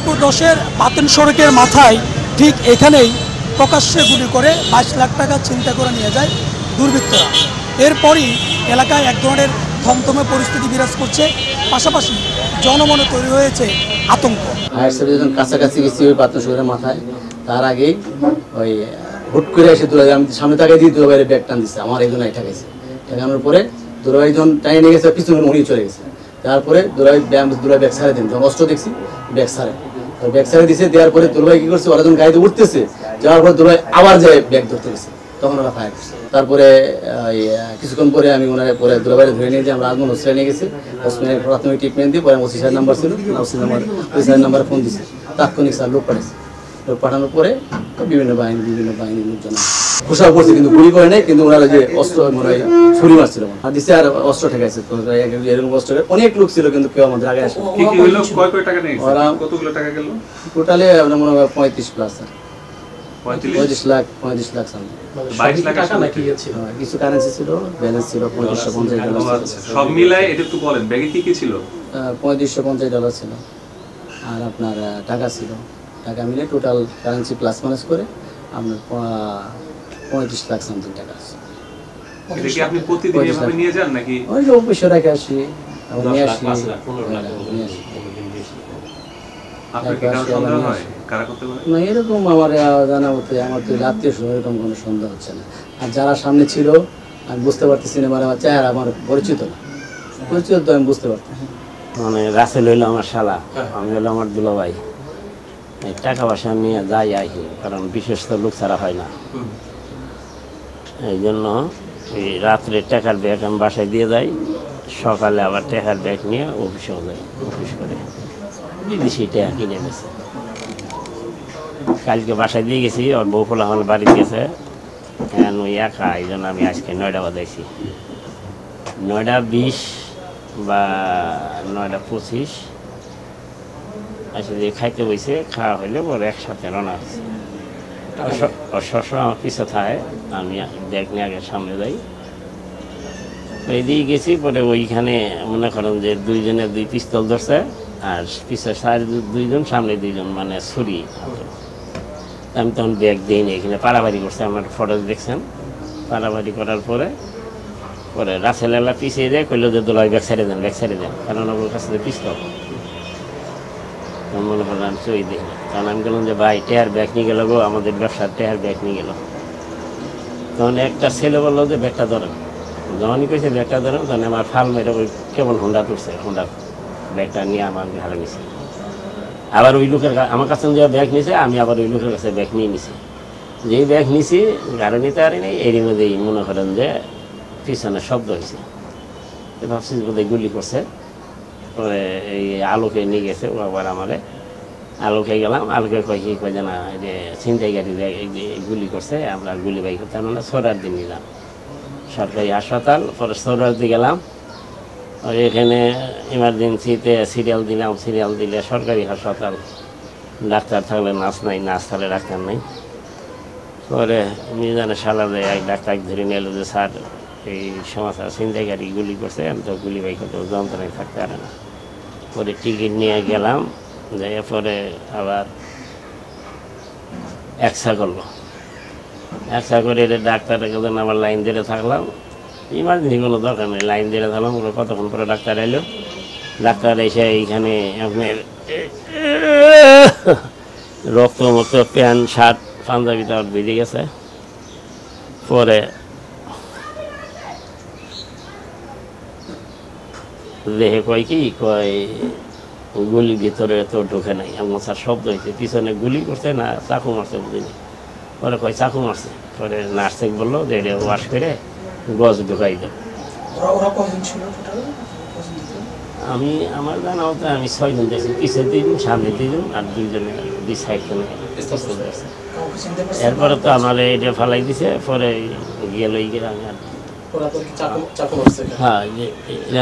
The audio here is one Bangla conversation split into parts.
মিরপুর 10-এর বাতেন সড়কের মাথায় ঠিক এখানেই প্রকাশ্যে গুলি করে 22 লাখ টাকা ছিনতাই করে নিয়ে যায় দুর্বৃত্তরা। এরপরই এলাকায় এক ধরনের থমথমে পরিস্থিতি বিরাজ করছে, পাশাপাশি জনমনে তৈরি হয়েছে আতঙ্ক। ফায়ার সার্ভিস যখন কাছাকাছি গেছি ওই বাতেন সড়কের মাথায়, তার আগেই ওই হুট করে এসে আমি সামনে তাকাই দিয়ে দুলাভাইয়ের ব্যাগ টান দিচ্ছে, আমার একজন ঠেকাইছে। ঠেকানোর পরে দুলাভাই যখন টাইনে নিয়ে গেছে পিছনে উনি চলে গেছে। তারপরে দুলাভাই ব্যাগ ছাড়ে দিন, যখন অস্ত্র দেখছি ব্যাগ ছাড়ে, তো ব্যাগ ছাড়ে দিছে। দেওয়ার পরে দুলাভাই কি করছে, ওরা যখন গাড়িতে উঠতেছে, যাওয়ার পরে দুলাভাই আবার যায় ব্যাগ ধরতে গেছে, তখন ওরা ফায়ার করছে। তারপরে কিছুক্ষণ পরে আমি ওনার পরে দুলাভাইরে ধরে নিয়ে যে আমরা আজমল হসপিটালে নিয়ে গেছি। হসপিটালে প্রাথমিক ট্রিটমেন্ট দিয়ে পরে ওসি স্যার নাম্বার ছিল, ওসি নাম্বারে ফোন দিছে, তাৎক্ষণিক স্যার লোক পাঠাইছে। লোক পাঠানোর পরে বিভিন্ন বাহিনীর লোকজন ঘোষণা করছে, কিন্তু গুলি করে নাই, কিন্তু ওনারা যে অস্ত্র মনে হয় ছুরি মারছিল দিচ্ছে আর অস্ত্র ঠেকাইছে। এরকম অস্ত্র অনেক লোক ছিল, কিন্তু কেউ আমাদের আগে আসে। টোটালে আপনার মনে হয় 35 প্লাস, 35 লাখ কিছু কারেন্সি ছিল, ব্যালেন্স ছিল $3550। সব মিলাই এটা একটু বলেন, ব্যাগে কি কি ছিল? $3550 ছিল, আর আপনার টাকা ছিল। টাকা মিলে টোটাল কারেন্সি প্লাস মাইনাস করে আপনার 35 লাখ সামথিং টাকা আছে। এটা কি আপনি প্রতিদিন এভাবে নিয়ে যান নাকি? ওই যে অফিসে রেখে আসি, আবার নিয়ে আসি। আপনার কি কারো সন্দেহ হয় কারা করতে পারে? না, এরকম আমার জানা মতে আমার তো আত্মীয়-স্বজন এরকম কোনো সন্দেহ হচ্ছে না। আর যারা সামনে ছিল আমি বুঝতে পারতেছি না, মানে আমার চেহারা আমার পরিচিত না, পরিচিত তো আমি বুঝতে পারতাম। মানে রাসেল হইলো আমার শালা, আমি হলো আমার দুলাভাই। এই টাকা পয়সা নিয়ে যাই আহি, কারণ বিশেষ তো লোক ছাড়া হয় না। এই জন্য এই রাত্রে টাকার ব্যাগ আমি বাসায় দিয়ে যাই, সকালে আবার টাকার ব্যাগ নিয়ে অফিসেও যাই। অফিস করে বিদেশি টাকা কিনে গেছে। কালকে বাসায় দিয়ে গেছি, ওর বউ ফোলা আমার বাড়িতে গেছে, কেন ওই একা। এই জন্য আমি আজকে 9টা বাজাইছি, 9টা20 বা 9টা25 আসলে খাইতে বইছে। খাওয়া হইলে পরে একসাথে রান্না হচ্ছে। সবসময় আমার পিছু থাকে, আমি ব্যাগ নিয়ে আগে সামনে যাই। এদিকে গেছি, পরে ওইখানে মনে করেন যে দুইজনে 2 পিস্তল ধরছে, আর পিছনে সাইড 2জন, সামনে 2জন, মানে ছুরি। আমি তখন ব্যাগ দিইনি, এখানে পাড়াবাড়ি করছে, আমার ফটো দেখছেন। পাড়াবাড়ি করার পরে রাসেলা পিছিয়ে যায়, কইলো যে দোলাই ব্যাগ ছেড়ে দেন, কারণ ওর কাছে পিস্তল। মনে করেন আমি চই দিই, কারণ আমি বললাম যে ভাই টেয়ার ব্যাগ নিয়ে গেল গো, আমাদের ব্যবসার টেয়ার ব্যাগ নিয়ে গেল। তখন একটা ছেলে বললো যে ব্যাগটা ধরেন। যখনই কইছে ব্যাগটা ধরেন, তখন আমার ফাল মেরে ওই কেমন হুন্ডা তুলছে, হুন্ডার ব্যাগটা নিয়ে আমার ঘাড়ে নিছে। আবার ওই লোকের আমার কাছে যে ব্যাগ নিছে, আমি আবার ওই লোকের কাছে ব্যাগ নিয়ে নিছি। যেই ব্যাগ নিছি ঘাড়ে নিতে পারি নাই, এরই মধ্যেই মনে করেন যে পিছনে শব্দ হয়েছে, ভাবছি বোধহয় গুলি করছে। পরে এই আলোকে নিয়ে গেছে, ও আবার আমারে আলোকে গেলাম। আলোকে কয় কি কয় জানা, যে ছিনতাই গাড়ি গুলি করছে, আমরা গুলি বাই করতে আমরা সোহরাওয়ার্দী নিলাম সরকারি হাসপাতাল। পরে সোহরাওয়ার্দী গেলাম, এখানে ইমার্জেন্সিতে সিরিয়াল দিলাম। সিরিয়াল দিলে সরকারি হাসপাতাল, ডাক্তার থাকলে নার্স নাই, নার্স থাকলে ডাক্তার নাই। পরে মিজানের শালা দেয় এক ডাক্তার ধরে নিয়ে এলো যে স্যার এই সমাচার ছিনতাই গাড়ি গুলি করছে, আমি তো গুলি বাই করতে যন্ত্রণায় থাকতে পারে না। পরে টিকিট নিয়ে গেলাম, যাই পরে আবার এক্সা করলো। এক্সা করে এটা ডাক্তারের কাছে আবার লাইন দিয়ে থাকলাম। ইমার্জেন্সি কোনো দরকার নেই, লাইন দিয়ে থাকলাম। কতক্ষণ পরে ডাক্তার এলো। ডাক্তার এসে এইখানে আপনার রক্ত মক্ত, প্যান্ট শার্ট পাঞ্জাবি তার বেরিয়ে গেছে। পরে দেহে কয় কি কয় গুলি ভিতরে তো ঢুকে নাই, এমন স্যার শব্দ হয়েছে, পিছনে গুলি করছে না চাকু মারছে বুঝিনি। পরে কয় চাকু মারছে। পরে নার্সে বললো যে এটা ওয়াশ করে গজ ঢুকাই দেব। আমি আমার জানা মতো আমি 6 জন দেখছি, পিছিয়ে 2 জন, সামনে 2 জন, আর 2 জনে 2 সাইড জনে। এরপরে তো আমার এটা ফালাই দিছে। পরে গেল এই গ্রামে। আর হ্যাঁ,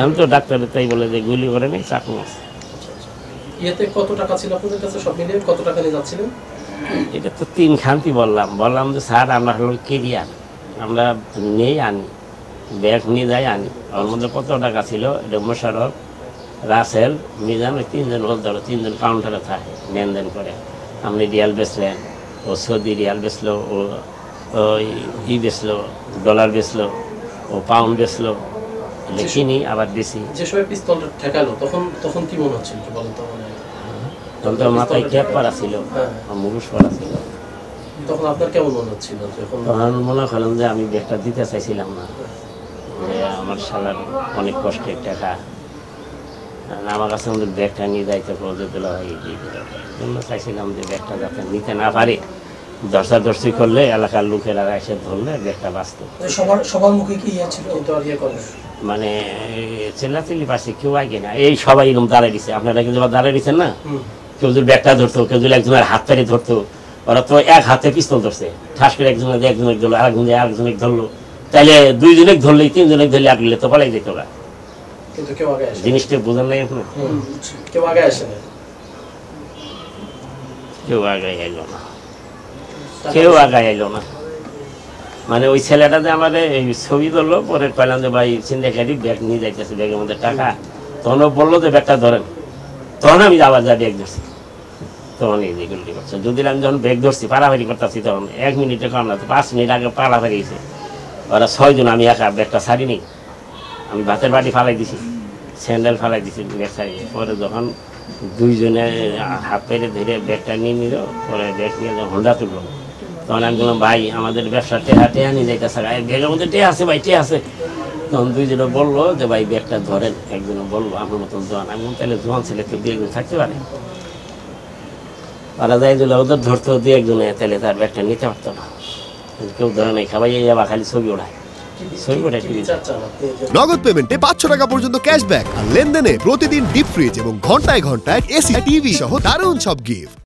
আমি তো ডাক্তারের তাই বলে যে গুলি করে নেই, চাকু মারছে। কত টাকা ছিল আপনাদের কাছে, সব মিলিয়ে কত টাকা নিয়ে যাচ্ছিলেন? এটা তো 3 খান্তি বললাম যে স্যার আমরা হলো কেরিয়ার, আমরা নেই আনি, ব্যাগ নিয়ে যাই আনি। ওর মধ্যে কত টাকা ছিল, এটা মোশারফ রাসেল মিজান ওই তিনজন ওর ধরো তিনজন কাউন্টারে থাকে লেনদেন করে। আপনি রিয়াল বেচলেন, ও সৌদি রিয়াল বেচলো, ও ওই বেচলো, ডলার বেচলো, ও পাউন্ড বেচলো, কিনি আবার বেশি। যে সময় পিস্তল ঠেকালো তখন কি মনে হচ্ছিল কি বলেন তো? মানে তখন তো মাথায় ক্যাপ পরা ছিল, হ্যাঁ। মুখোশ পরা ছিল। তখন আপনার কেমন মনে হচ্ছিল যখন? তখন মনে করলাম যে আমি ব্যাগটা দিতে চাইছিলাম না, যে আমার শালার অনেক কষ্টের টাকা, আর আমার কাছে আমাদের ব্যাগটা নিয়ে যাইতে বলতে দিল হয়, জন্য চাইছিলাম যে ব্যাগটা যাতে নিতে না পারে, দর্শি করলে এলাকার লোকেরা এসে ধরলে ব্যাগটা বাঁচত। সবার মুখে কি ইয়ে ছিল? কিন্তু আর ইয়ে করেন মানে চিল্লাচিল্লি পাশে কেউ আগে না, এই সবাই এরকম দাঁড়ায় দিছে। আপনারা কিন্তু দাঁড়ায় দিচ্ছেন না, কেউ যদি ব্যাগটা ধরতো, কেউ যদি একজনের হাত পেরে ধরতো, ওরা তো এক হাতে পিস্তল ধরছে, ঠাস করে একজনের ধরলো, আরেকজনের ধরলো, তাইলে দুইজনে ধরলেই তিনজনে ধরলে আগলে তো পালাই যেত ওরা। কিন্তু কেউ আগে আসে জিনিসটা বোঝেন নাই আপনার? কেউ আগে আসে না। কেউ আগে এলো না, কেউ আগে এলো না। মানে ওই ছেলেটা যে আমাদের এই ছবি ধরলো, পরে কইলাম যে ভাই সিন্ডিকেটই ব্যাগ নিয়ে যাইতেছে, ব্যাগের মধ্যে টাকা। তখন ও বললো যে ব্যাগটা ধরেন, তখন আমি আবার যা ব্যাগ ধরছি, তখন এই যেগুলি করছে। যদি আমি যখন ব্যাগ ধরছি পাড়াফাড়ি করতেছি, তখন 1 মিনিটে কম না, 5 মিনিট আগে পাড়াফাড়ি গেছে ওরা 6 জন, আমি একা ব্যাগটা ছাড়িনি। আমি ভাতের বাটি ফালাই দিছি, স্যান্ডেল ফালাই দিছি, ব্যাগ ছাড়িনি। পরে যখন দুইজনে হাত পেরে ধরে ব্যাগটা নিয়ে নিল, পরে ব্যাগ নিয়ে যখন হোন্ডা তুললো, তখন আমি বললাম ভাই আমাদের ব্যবসা টেহা নিয়ে যাইতেছে, ব্যাগের মধ্যে টে আছে ভাই, টে আছে। তখন দুইজনে বললো যে ভাই ব্যাগটা ধরেন। একজনে বললো আপনার মতন জোয়ান। আমি বললাম তাহলে জোয়ান ছেলে কেউ দিয়ে থাকতে পারে? ওরা যাই দিল, ওদের ধরতো দিয়ে একজনে, তাহলে তার ব্যাগটা নিতে পারতো না। কেউ ধরে নাই, খাবাই যাবা খালি ছবি ওঠায়, ছবি ওঠায় টিভি। নগদ পেমেন্টে 500 টাকা পর্যন্ত ক্যাশব্যাক আর লেনদেনে প্রতিদিন ডিপ ফ্রিজ এবং ঘন্টায় ঘন্টায় এসি টিভি সহ দারুণ সব গিফট।